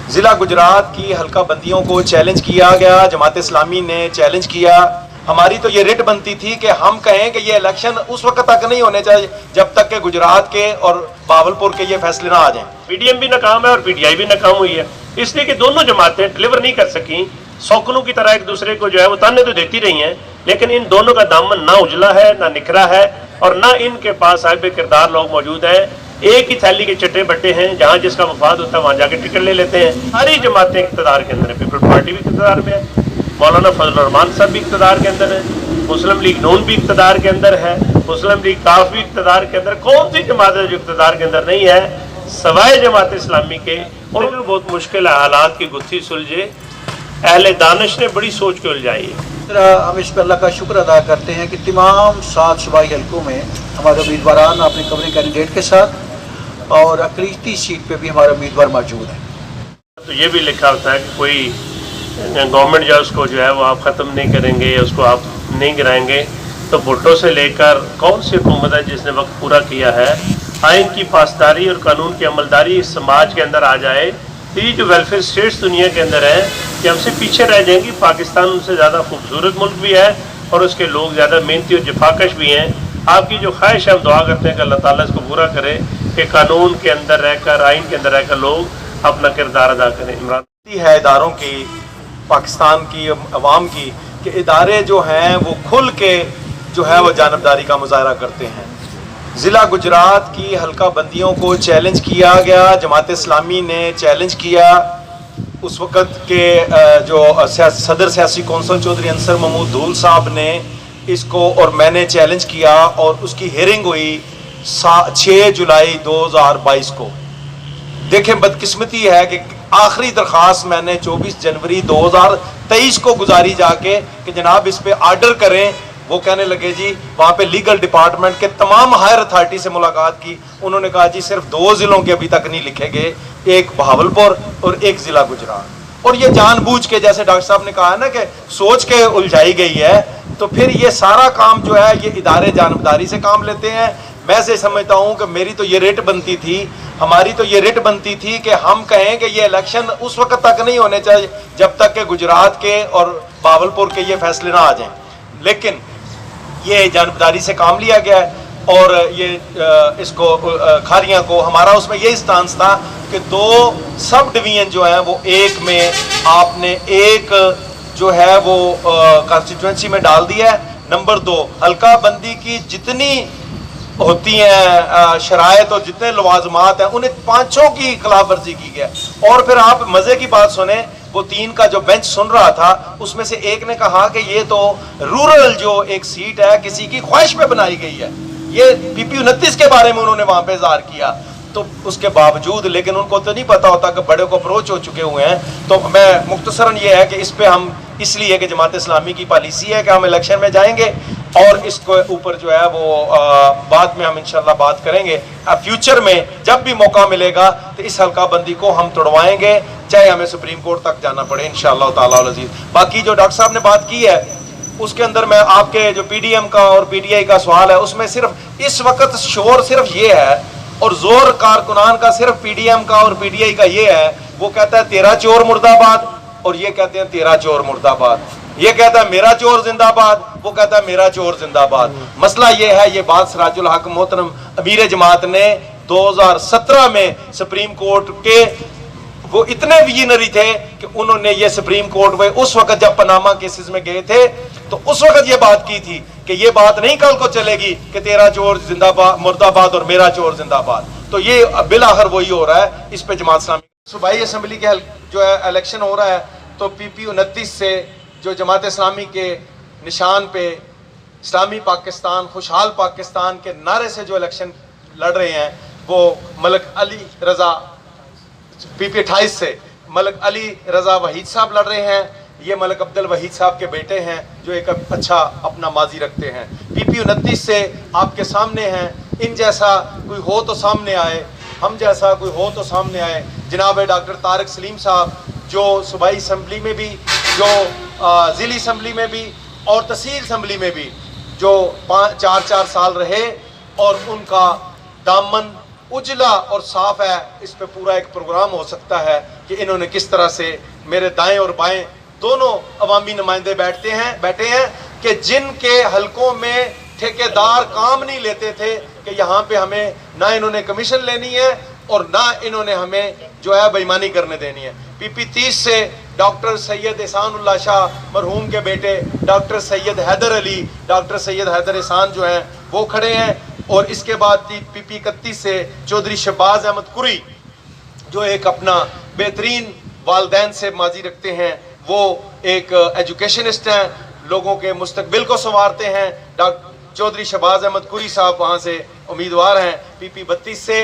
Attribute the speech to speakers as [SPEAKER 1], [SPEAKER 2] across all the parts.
[SPEAKER 1] ضلع گجرات کی حلقہ بندیوں کو چیلنج کیا گیا، جماعت اسلامی نے چیلنج کیا۔ ہماری تو یہ ریٹ بنتی تھی کہ ہم کہیں کہ یہ الیکشن اس وقت تک نہیں ہونے چاہیے جب تک کہ گجرات کے اور باولپور کے یہ فیصلے نہ آ جائیں۔
[SPEAKER 2] پی ڈی ایم بھی ناکام ہے اور پی ڈی آئی بھی ناکام ہوئی ہے، اس لیے کہ دونوں جماعتیں ڈلیور نہیں کر سکیں، سوکنوں کی طرح ایک دوسرے کو جو ہے وہ تانے تو دیتی رہی ہیں، لیکن ان دونوں کا دامن نہ اجلا ہے نہ نکھرا ہے، اور نہ ان کے پاس صاحب کردار لوگ موجود ہیں۔ ایک ہی تھیلی کے چٹے بٹے ہیں، جہاں جس کا مفاد ہوتا ہے وہاں جا کے ٹکٹ لے لیتے ہیں۔ ساری جماعتیں اقتدار کے اندر ہیں، پیپل پارٹی بھی اقتدار میں ہے، مولانا فضل الرحمان صاحب بھی اقتدار کے اندر ہے، مسلم لیگ نون بھی اقتدار کے اندر ہے، مسلم لیگ کاف بھی اقتدار کے اندر۔ کون سی جماعت ہے جو اقتدار کے اندر نہیں ہے سوائے جماعت اسلامی کے؟ اور بہت مشکل ہے حالات کی گتھی سلجھے، اہل دانش نے بڑی سوچ کے الجھائی ہے۔
[SPEAKER 3] ہم اس پہ اللہ کا شکر ادا کرتے ہیں کہ تمام 7 صوبائی حلقوں میں ہمارے امیدواران اپنے کورنگ کینڈیڈیٹ کے ساتھ اور اقلیتی سیٹ پہ بھی ہمارے امیدوار موجود ہیں۔
[SPEAKER 2] تو یہ بھی لکھا ہوتا ہے کہ کوئی گورنمنٹ جو اس کو جو ہے وہ آپ ختم نہیں کریں گے، اس کو آپ نہیں گرائیں گے، تو بھٹو سے لے کر کون سی حکومت ہے جس نے وقت پورا کیا ہے؟ آئین کی پاسداری اور قانون کی عملداری اس سماج کے اندر آ جائے، تو یہ جو ویلفیئر اسٹیٹس دنیا کے اندر ہیں کہ ہم سے پیچھے رہ جائیں گی۔ پاکستان ان سے زیادہ خوبصورت ملک بھی ہے اور اس کے لوگ زیادہ محنتی اور جفاکش بھی ہیں۔ آپ کی جو خواہش ہے ہم دعا کرتے ہیں کہ اللہ تعالیٰ اس کو پورا کرے کہ قانون کے اندر رہ کر، آئین کے اندر رہ کر لوگ اپنا کردار ادا کریں۔ عمران
[SPEAKER 1] ہے اداروں کی، پاکستان کی عوام کی، کہ ادارے جو ہیں وہ کھل کے جو ہے وہ جانبداری کا مظاہرہ کرتے ہیں۔ ضلع گجرات کی حلقہ بندیوں کو چیلنج کیا گیا، جماعت اسلامی نے چیلنج کیا۔ اس وقت کے جو صدر سیاسی کونسل چودھری انصر محمود دھول صاحب نے اس کو اور میں نے چیلنج کیا، اور اس کی ہیئرنگ ہوئی 6 جولائی 2022 کو۔ دیکھیں بدقسمتی ہے کہ آخری درخواست میں نے 24 جنوری 2023 کو گزاری جا کے کہ جناب اس پہ آرڈر کریں۔ وہ کہنے لگے جی وہاں پہ لیگل ڈپارٹمنٹ کے تمام ہائر اتھارٹی سے ملاقات کی، انہوں نے کہا جی صرف 2 ضلعوں کے ابھی تک نہیں لکھے گئے، ایک بہاولپور اور ایک ضلع گجرات۔ اور یہ جان بوجھ کے، جیسے ڈاکٹر صاحب نے کہا نا کہ سوچ کے الجھائی گئی ہے، تو پھر یہ سارا کام جو ہے یہ ادارے جانبداری سے کام لیتے ہیں۔ میں سے سمجھتا ہوں کہ میری تو یہ ریٹ بنتی تھی، ہماری تو یہ ریٹ بنتی تھی کہ ہم کہیں کہ یہ الیکشن اس وقت تک نہیں ہونے چاہیے جب تک کہ گجرات کے اور باولپور کے یہ فیصلے نہ آ جائیں، لیکن یہ جانبداری سے کام لیا گیا ہے۔ اور یہ اس کو کھاریاں کو ہمارا اس میں یہی سٹانس تھا کہ 2 سب ڈویژن جو ہیں وہ ایک میں آپ نے ایک جو ہے وہ کانسٹیٹوئنسی میں ڈال دیا ہے۔ نمبر 2، حلقہ بندی کی جتنی ہوتی ہیں شرائط اور جتنے لوازمات ہیں انہیں 5 کی خلاف ورزی کی گیا۔ اور پھر آپ مزے کی بات سنیں، وہ 3 کا جو بینچ سن رہا تھا اس میں سے ایک نے کہا کہ یہ تو رورل جو ایک سیٹ ہے کسی کی خواہش پہ بنائی گئی ہے، یہ پی پی 29 کے بارے میں انہوں نے وہاں پہ اظہار کیا۔ تو اس کے باوجود لیکن ان کو تو نہیں پتا ہوتا کہ بڑے کو اپروچ ہو چکے ہوئے ہیں۔ تو میں مختصراً یہ ہے کہ اس پہ ہم اس لیے کہ جماعت اسلامی کی پالیسی ہے کہ ہم الیکشن میں جائیں گے، اور اس کو اوپر جو ہے وہ بعد میں ہم انشاءاللہ بات کریں گے۔ فیوچر میں جب بھی موقع ملے گا تو اس حلقہ بندی کو ہم توڑوائیں گے، چاہے ہمیں سپریم کورٹ تک جانا پڑے انشاءاللہ تعالی العزیز۔ باقی جو ڈاکٹر صاحب نے بات کی ہے اس کے اندر میں آپ کے جو پی ڈی ایم کا اور پی ڈی آئی کا سوال ہے، اس میں صرف اس وقت شور صرف یہ ہے اور زور کارکنان کا صرف پی ڈی ایم کا اور پی ڈی آئی کا یہ ہے، وہ کہتا ہے تیرا چور مرد آباد، اور یہ کہتے ہیں تیرا چور مرد آباد۔ یہ کہتا ہے میرا چور زندہ آباد، وہ کہتا ہے میرا چور زندہ آباد۔ مسئلہ یہ ہے، یہ بات سراج الحق محترم امیر جماعت نے 2017 میں سپریم کورٹ کے وہ اتنے ویژنری تھے کہ انہوں نے یہ سپریم کورٹ میں اس وقت جب پاناما کیسز میں گئے تھے تو اس وقت یہ بات کی تھی کہ یہ بات نہیں کل کو چلے گی کہ تیرا چور زندہ آباد مرد آباد اور میرا چور زندہ آباد۔ تو یہ بالآخر وہی ہو رہا ہے۔ اس پہ جماعت اسلامی صوبائی اسمبلی کے جو ہے الیکشن ہو رہا ہے، تو پی پی 29 سے جو جماعت اسلامی کے نشان پہ اسلامی پاکستان خوشحال پاکستان کے نعرے سے جو الیکشن لڑ رہے ہیں، وہ ملک علی رضا پی پی 28 سے ملک علی رضا وحید صاحب لڑ رہے ہیں۔ یہ ملک عبد الوحید صاحب کے بیٹے ہیں جو ایک اچھا اپنا ماضی رکھتے ہیں۔ پی پی 29 سے آپ کے سامنے ہیں، ان جیسا کوئی ہو تو سامنے آئے، ہم جیسا کوئی ہو تو سامنے آئے۔ جناب ڈاکٹر طارق سلیم صاحب جو صوبائی اسمبلی میں بھی، جو ضلعی اسمبلی میں بھی اور تحصیل اسمبلی میں بھی جو 4 سال رہے، اور ان کا دامن اجلا اور صاف ہے. اس پہ پورا ایک پروگرام ہو سکتا ہے کہ انہوں نے کس طرح سے میرے دائیں اور بائیں دونوں عوامی نمائندے بیٹھے ہیں کہ جن کے حلقوں میں ٹھیکیدار کام نہیں لیتے تھے کہ یہاں پہ ہمیں نہ انہوں نے کمیشن لینی ہے اور نہ انہوں نے ہمیں جو ہے بے ایمانی کرنے دینی ہے. پی پی 30 سے ڈاکٹر سید احسان اللہ شاہ مرحوم کے بیٹے ڈاکٹر سید حیدر علی، ڈاکٹر سید حیدر احسان جو ہیں وہ کھڑے ہیں. اور اس کے بعد پی پی 31 سے چودھری شہباز احمد قری جو ایک اپنا بہترین والدین سے ماضی رکھتے ہیں، وہ ایک ایجوکیشنسٹ ہیں، لوگوں کے مستقبل کو سنوارتے ہیں. چودھری شہباز احمد قری صاحب وہاں سے امیدوار ہیں. پی پی 32 سے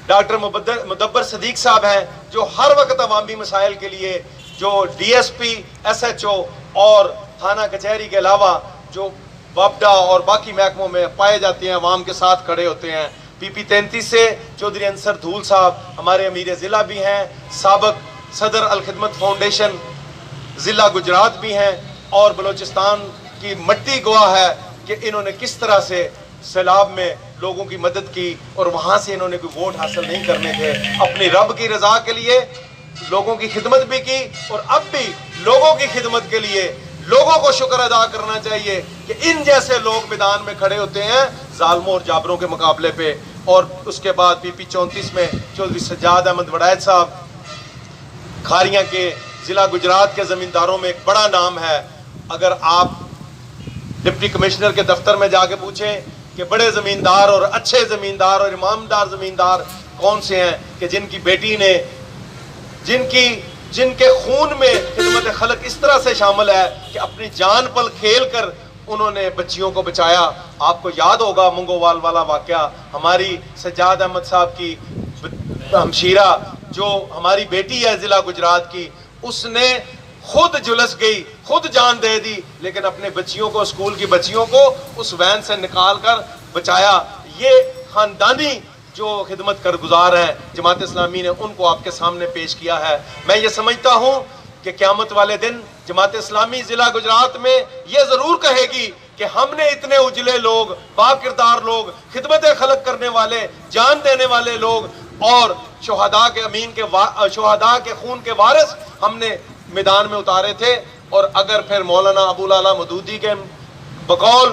[SPEAKER 1] ڈاکٹر مدبر صدیق صاحب ہیں جو ہر وقت عوامی مسائل کے لیے جو D S P, S H O اور تھانہ کچہری کے علاوہ جو وابڈا اور باقی محکموں میں پائے جاتے ہیں عوام کے ساتھ کھڑے ہوتے ہیں. پی پی 33 سے چودھری انصر دھول صاحب ہمارے امیر ضلع بھی ہیں، سابق صدر الخدمت فاؤنڈیشن ضلع گجرات بھی ہیں، اور بلوچستان کی مٹی گواہ ہے کہ انہوں نے کس طرح سے سیلاب میں لوگوں کی مدد کی اور وہاں سے انہوں نے کوئی ووٹ حاصل نہیں کرنے تھے، اپنی رب کی رضا کے لیے لوگوں کی خدمت بھی کی اور اب بھی لوگوں کی خدمت کے لیے لوگوں کو شکر ادا کرنا چاہیے کہ ان جیسے لوگ میدان میں کھڑے ہوتے ہیں ظالموں اور جابروں کے مقابلے پہ. اور اس کے بعد پی پی 34 میں چودھری سجاد احمد وڑائد صاحب کھاریاں کے ضلع گجرات کے زمینداروں میں ایک بڑا نام ہے. اگر آپ ڈپٹی کمشنر کے دفتر میں جا کے پوچھیں کہ بڑے زمیندار اور اچھے زمیندار اور ایماندار زمیندار کون سے ہیں کہ جن کی بیٹی نے جن کے خون میں خدمت خلق اس طرح سے شامل ہے کہ اپنی جان پل کھیل کر انہوں نے بچیوں کو بچایا. آپ کو یاد ہوگا منگووال والا واقعہ، ہماری سجاد احمد صاحب کی ہمشیرہ جو ہماری بیٹی ہے ضلع گجرات کی، اس نے خود جلس گئی، خود جان دے دی، لیکن اپنے بچیوں کو، اسکول کی بچیوں کو اس وین سے نکال کر بچایا. یہ خاندانی جو خدمت کر گزار ہیں جماعت اسلامی نے ان کو آپ کے سامنے پیش کیا ہے. میں یہ سمجھتا ہوں کہ قیامت والے دن جماعت اسلامی ضلع گجرات میں یہ ضرور کہے گی کہ ہم نے اتنے اجلے لوگ، با کردار لوگ، خدمت خلق کرنے والے، جان دینے والے لوگ اور شہداء کے خون کے وارث ہم نے میدان میں اتارے تھے. اور اگر پھر مولانا ابو الاعلیٰ مودودی کے بقول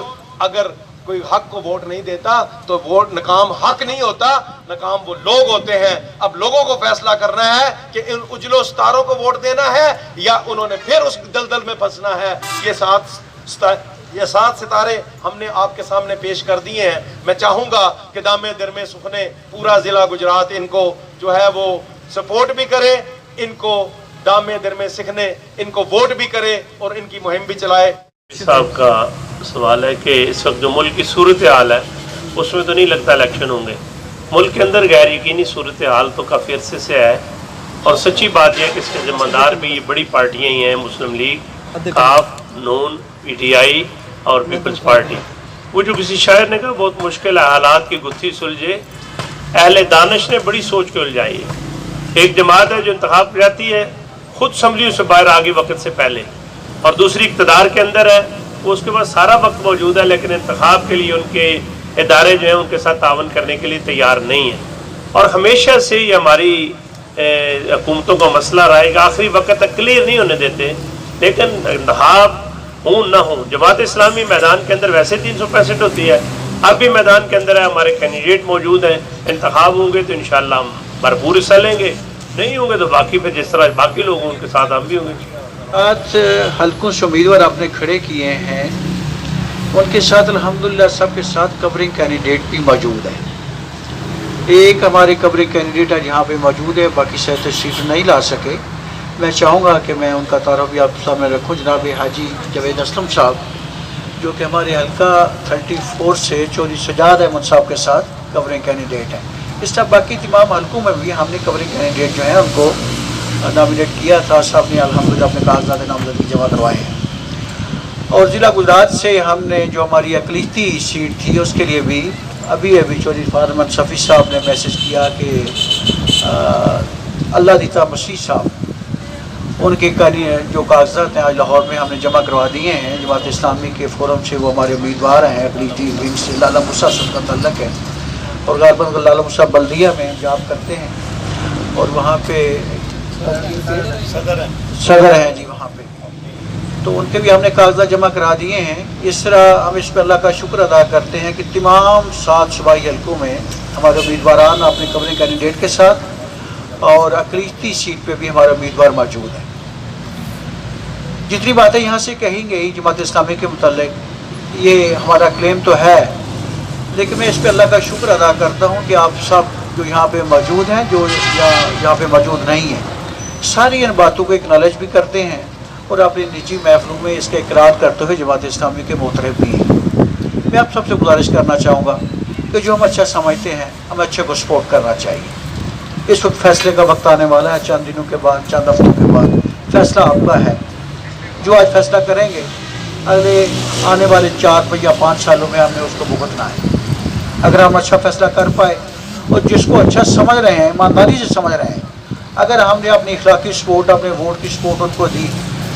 [SPEAKER 1] اگر کوئی حق کو ووٹ نہیں دیتا تو ووٹ ناکام حق نہیں ہوتا، ناکام وہ لوگ ہوتے ہیں. اب لوگوں کو فیصلہ کرنا ہے کہ ان اجلوں ستاروں کو ووٹ دینا ہے یا انہوں نے پھر اس دلدل میں پھنسنا ہے. یہ سات ستارے ہم نے آپ کے سامنے پیش کر دیے ہیں. میں چاہوں گا کہ دامے درمے سخنے پورا ضلع گجرات ان کو جو ہے وہ سپورٹ بھی کرے، ان کو دامے درمے سکھنے ان کو ووٹ بھی کرے اور ان کی مہم بھی چلائے.
[SPEAKER 2] صاحب کا سوال ہے کہ اس وقت جو ملک کی صورتحال ہے اس میں تو نہیں لگتا الیکشن ہوں گے. ملک کے اندر غیر یقینی صورتحال تو کافی عرصے سے ہے، اور سچی بات یہ ہے کہ اس کے ذمہ دار بھی بڑی پارٹیاں ہی ہیں، مسلم لیگ، کاف، نون، پی ٹی آئی اور پیپلز پارٹی. وہ جو کسی شاعر نے کہا بہت مشکل ہے حالات کی گتھی سلجھے، اہل دانش نے بڑی سوچ کے الجھائی ہے. ایک جماعت ہے جو انتخاب جاتی ہے خود اسمبلیوں سے باہر آگے وقت سے پہلے، اور دوسری اقتدار کے اندر ہے، وہ اس کے بعد سارا وقت موجود ہے لیکن انتخاب کے لیے ان کے ادارے جو ہیں ان کے ساتھ تعاون کرنے کے لیے تیار نہیں ہیں. اور ہمیشہ سے یہ ہماری حکومتوں کا مسئلہ رہے گا، آخری وقت تک کلیئر نہیں ہونے دیتے. لیکن انتخاب ہوں نہ ہوں، جماعت اسلامی میدان کے اندر ویسے 365 ہوتی ہے، اب بھی میدان کے اندر ہے، ہمارے کینڈیڈیٹ موجود ہیں. انتخاب ہوں گے تو انشاءاللہ ہم بھرپور حصہ لیں گے، نہیں ہوں گے تو باقی پھر جس طرح باقی لوگ ہیں ان کے ساتھ ہم بھی ہوں گے.
[SPEAKER 3] آج حلقوں سے امیدوار آپ نے کھڑے کیے ہیں، ان کے ساتھ الحمدللہ سب کے ساتھ کورنگ کینڈیڈیٹ بھی موجود ہیں. ایک ہمارے کورنگ کینڈیڈیٹ ہے جہاں پہ موجود ہے، باقی سے تشریف نہیں لا سکے. میں چاہوں گا کہ میں ان کا تعارف بھی آپ سامنے رکھوں. جناب حاجی جاوید اسلم صاحب جو کہ ہمارے حلقہ 34 سے چودھری سجاد احمد صاحب کے ساتھ کورنگ کینڈیڈیٹ ہیں. اس طرح باقی تمام حلقوں میں بھی ہم نے کورنگ کینڈیڈیٹ جو ہیں ان کو نامینیٹ کیا تھا. صاحب نے الحمدللہ اپنے کاغذات نامزدگی جمع کروائے ہیں. اور ضلع گجرات سے ہم نے جو ہماری اقلیتی سیٹ تھی اس کے لیے بھی ابھی چودھری فارم صفی صاحب نے میسج کیا کہ اللہ دیتا مسیح صاحب ان کے جو کاغذات ہیں آج لاہور میں ہم نے جمع کروا دیے ہیں. جماعت اسلامی کے فورم سے وہ ہمارے امیدوار ہیں، اقلیتی ونگ سے لالا موسیٰ صاحب کا تعلق ہے. اور غالباً لال صاحب بلدیہ میں جاب کرتے ہیں اور وہاں پہ صدر ہیں جی وہاں پہ، تو ان کے بھی ہم نے کاغذات جمع کرا دیے ہیں۔ اس طرح ہم اس پہ اللہ کا شکر ادا کرتے ہیں کہ تمام 7 صوبائی حلقوں میں ہمارے امیدواران اپنے قبل کینڈیڈیٹ کے ساتھ اور اقلیتی سیٹ پہ بھی ہمارا امیدوار موجود ہے۔ جتنی باتیں یہاں سے کہیں گے جماعت اسلامی کے متعلق یہ ہمارا کلیم تو ہے، لیکن میں اس پہ اللہ کا شکر ادا کرتا ہوں کہ آپ سب جو یہاں پہ موجود ہیں، جو یہاں پہ موجود نہیں ہیں، ساری ان باتوں کو اکنالج بھی کرتے ہیں اور اپنی نجی محفلوں میں اس کا اقرار کرتے ہوئے جماعت اسلامی کے محترم بھی ہیں۔ میں آپ سب سے گزارش کرنا چاہوں گا کہ جو ہم اچھا سمجھتے ہیں ہمیں اچھے کو سپورٹ کرنا چاہیے۔ اس وقت فیصلے کا وقت آنے والا ہے، چند دنوں کے بعد، چند ہفتوں کے بعد فیصلہ آپ کا ہے۔ جو آج فیصلہ کریں گے اگلے آنے والے 4 یا 5 سالوں میں ہم نے اس کو بھگتنا ہے۔ اگر ہم اچھا فیصلہ کر پائے اور جس کو اچھا سمجھ رہے ہیں، ایمانداری سے سمجھ رہے ہیں، اگر ہم نے اپنی اخلاقی سپورٹ، اپنے ووٹ کی سپورٹ ان کو دی،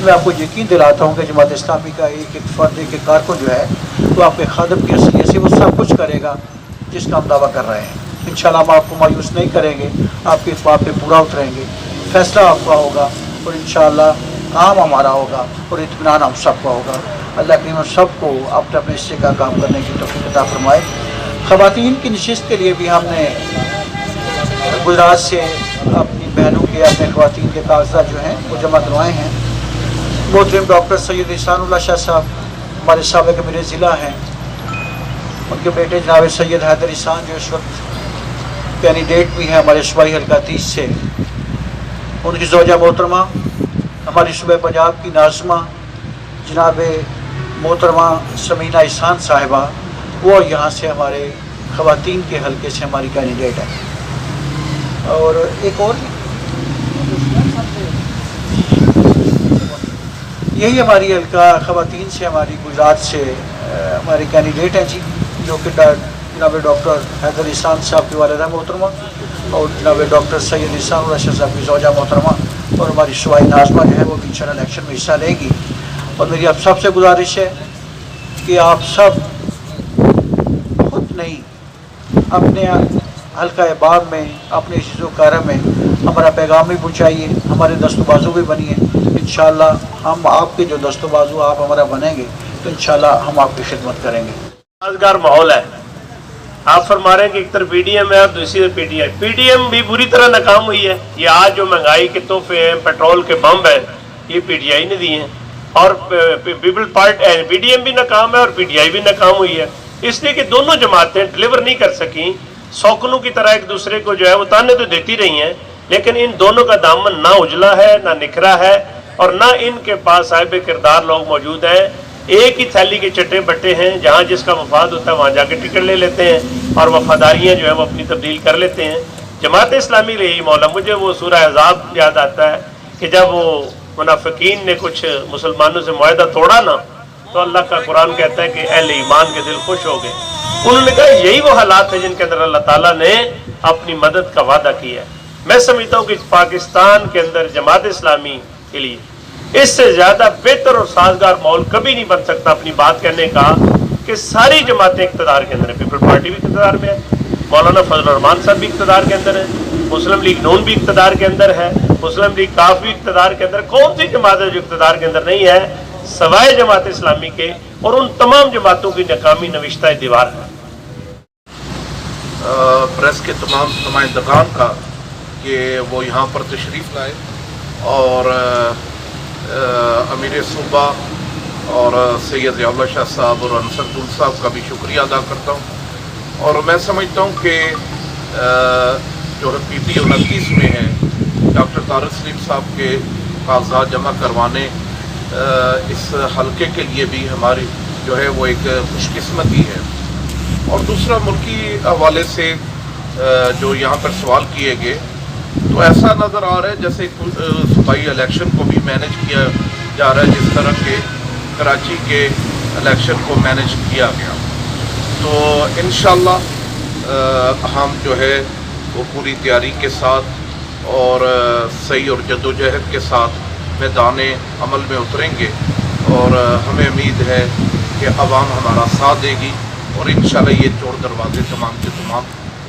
[SPEAKER 3] میں آپ کو یقین دلاتا ہوں کہ جماعت اسلامی کا ایک ایک فرد، ایک ایک کارکن جو ہے تو آپ کے خادم کی حیثیت سے وہ سب کچھ کرے گا جس کا ہم دعویٰ کر رہے ہیں۔ انشاءاللہ ہم آپ کو مایوس نہیں کریں گے، آپ کے اس بات پہ پورا اتریں گے، فیصلہ آپ کا ہوگا اور انشاءاللہ کام ہمارا ہوگا اور اطمینان ہم سب کا ہوگا۔ اللہ کریم ہم سب کو اپنے اپنے حصے کا کام کرنے کی توفیق عطا فرمائے۔ خواتین کی نشست کے لیے بھی ہم نے گجرات سے اپنی بہنوں کے، اپنے خواتین کے کاغذات جو ہیں وہ جمع کروائے ہیں۔ محترم ڈاکٹر سید احسان اللہ شاہ صاحب ہمارے سابق امیر ضلع ہیں، ان کے بیٹے جناب سید حیدر احسان جو اس وقت کینڈیڈیٹ بھی ہیں ہمارے صوبائی حلقہ 30 سے، ان کی زوجہ محترمہ ہماری صوبہ پنجاب کی ناظمہ جناب محترمہ سمینہ احسان صاحبہ، وہ یہاں سے ہمارے خواتین کے حلقے سے ہماری کینڈیڈیٹ ہیں۔ اور ایک اور یہی ہماری حلقہ خواتین سے ہماری گجرات سے ہماری کینڈیڈیٹ ہیں جی، جو کہ جناب ڈاکٹر حیدر احسان صاحب کی والدہ محترمہ اور جناب ڈاکٹر سید احسان اللہ شاہ صاحب کی زوجہ محترمہ، اور ہماری صوبائی ناظمہ جو ہے وہ بھی انشاءاللہ الیکشن میں حصہ لے گی۔ اور میری آپ سب سے گزارش ہے کہ آپ سب خود نہیں، اپنے حلقہ باب میں، اپنے عزیز و کرم میں ہمارا پیغام بھی پہنچائیے، ہمارے دست و بازو بھی بنیے۔ انشاءاللہ ہم آپ کے جو دست و بازو آپ ہمارا بنیں گے تو انشاءاللہ ہم آپ کی خدمت کریں گے۔
[SPEAKER 2] سازگار ماحول ہے۔ آپ فرما رہے ہیں کہ ایک طرف پی ڈی ایم ہے اور دوسری طرف P D I. P D M بھی بری طرح ناکام ہوئی ہے۔ یہ آج جو مہنگائی کے تحفے ہیں، پیٹرول کے بم ہیں، یہ پی ڈی آئی نے دیے ہیں، اور People Party P D M بھی ناکام ہے اور پی ڈی آئی بھی ناکام ہوئی ہے، اس لیے کہ دونوں جماعتیں ڈلیور نہیں کر سکیں۔ سوکنوں کی طرح ایک دوسرے کو جو ہے وہ تانے تو دیتی رہی ہیں، لیکن ان دونوں کا دامن نہ اجلا ہے، نہ نکھرا ہے، اور نہ ان کے پاس صاحب کردار لوگ موجود ہیں۔ ایک ہی تھیلی کے چٹے بٹے ہیں، جہاں جس کا مفاد ہوتا ہے وہاں جا کے ٹکٹ لے لیتے ہیں اور وفاداریاں جو ہے وہ اپنی تبدیل کر لیتے ہیں۔ جماعت اسلامی رہی مولا، مجھے وہ سورہ احزاب یاد آتا ہے کہ جب وہ منافقین نے کچھ مسلمانوں سے معاہدہ توڑا نا، تو اللہ کا قرآن کہتا ہے کہ اہل ایمان کے دل خوش ہو گئے۔ انہوں نے کہا یہی وہ حالات ہیں جن کے اندر اللہ تعالیٰ نے اپنی مدد کا وعدہ کیا ہے۔ میں سمجھتا ہوں کہ پاکستان کے اندر جماعت اسلامی کے لیے اس سے زیادہ بہتر اور سازگار ماحول کبھی نہیں بن سکتا اپنی بات کہنے کا، کہ ساری جماعتیں اقتدار کے اندر ہیں۔ پیپل پارٹی بھی اقتدار میں ہے، مولانا فضل الرحمان صاحب بھی اقتدار کے اندر ہے، مسلم لیگ نون بھی اقتدار کے اندر ہے، مسلم لیگ کاف بھی اقتدار کے اندر۔ کون سی جماعت ہے جو اقتدار کے اندر نہیں ہے سوائے جماعت اسلامی کے؟ اور ان تمام جماعتوں کی ناکامی نوشتہ دیوار ہے۔
[SPEAKER 4] پریس کے تمام نمائندگان کا کہ وہ یہاں پر تشریف لائے، اور امیر صوبہ اور سید ضیاء اللہ شاہ صاحب اور انصر گل صاحب کا بھی شکریہ ادا کرتا ہوں۔ اور میں سمجھتا ہوں کہ جو پی پی 29 میں ہے، ڈاکٹر طارق سلیم صاحب کے کاغذات جمع کروانے اس حلقے کے لیے بھی ہماری جو ہے وہ ایک خوش قسمتی ہے۔ اور دوسرا ملکی حوالے سے جو یہاں پر سوال کیے گئے، تو ایسا نظر آ رہا ہے جیسے صوبائی الیکشن کو بھی مینج کیا جا رہا ہے جس طرح کہ کراچی کے الیکشن کو مینج کیا گیا۔ تو انشاءاللہ ہم جو ہے وہ پوری تیاری کے ساتھ اور صحیح اور جدوجہد کے ساتھ میدان عمل میں اتریں گے، اور ہمیں امید ہے کہ عوام ہمارا ساتھ دے گی، اور انشاءاللہ یہ چور دروازے تمام کے تمام